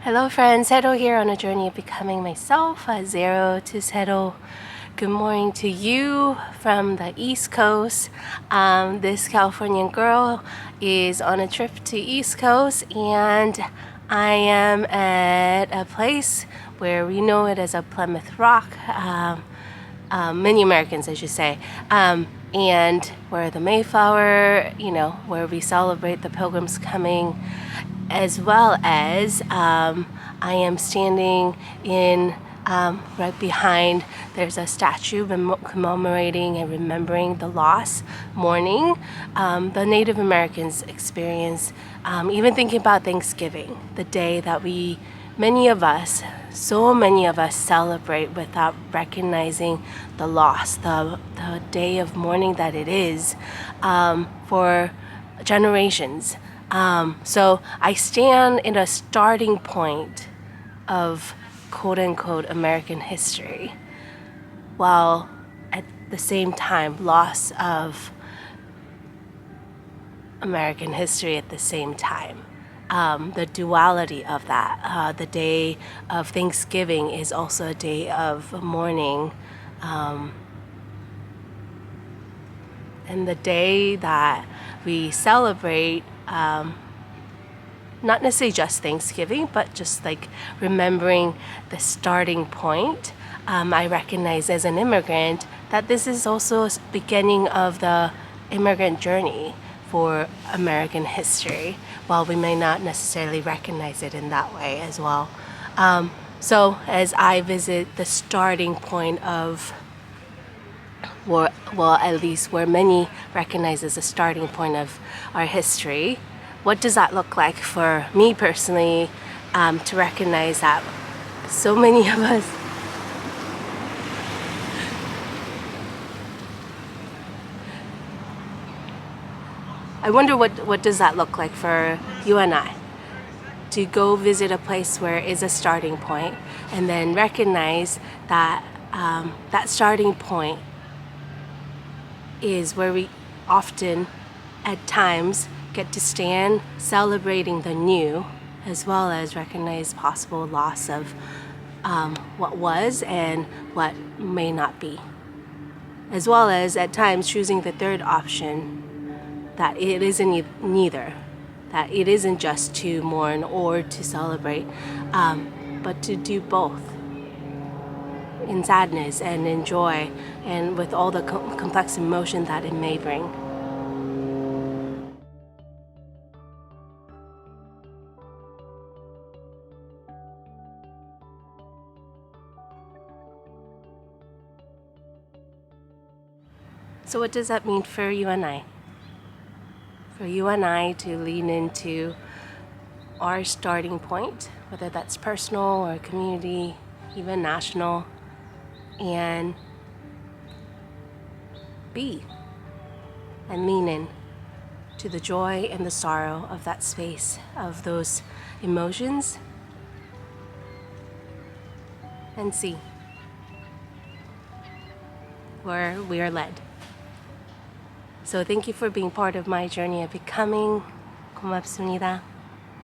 Hello friends, Sero here on a journey of becoming myself, Sero to Sero. Good morning to you from the East Coast. This Californian girl is on a trip to East Coast, and I am at a place where we know it as a Plymouth Rock. Many Americans, I should say. And where the Mayflower, where we celebrate the pilgrims coming, as well as I am standing in right behind. There's a statue commemorating and remembering the loss, mourning the Native Americans experience. Even thinking about Thanksgiving, the day that so many of us celebrate without recognizing the loss, the day of mourning that it is for generations. So I stand in a starting point of quote-unquote American history, while at the same time loss of American history at the same time. The duality of that. The day of Thanksgiving is also a day of mourning. And the day that we celebrate, not necessarily just Thanksgiving, but just like remembering the starting point. I recognize as an immigrant that this is also a beginning of the immigrant journey for American history, while we may not necessarily recognize it in that way as well. So as I visit the starting point of, at least where many recognize as a starting point of our history, what does that look like for me personally, to recognize that so many of us I wonder what does that look like for you and I, to go visit a place where is a starting point, and then recognize that that starting point is where we often, at times, get to stand celebrating the new, as well as recognize possible loss of what was and what may not be, as well as at times choosing the third option, that it isn't neither, that it isn't just to mourn or to celebrate, but to do both in sadness and in joy, and with all the complex emotion that it may bring. So what does that mean for you and I? For you and I to lean into our starting point, whether that's personal or community, even national, and be and lean in to the joy and the sorrow of that space, of those emotions, and see where we are led. So thank you for being part of my journey of becoming. 고맙습니다.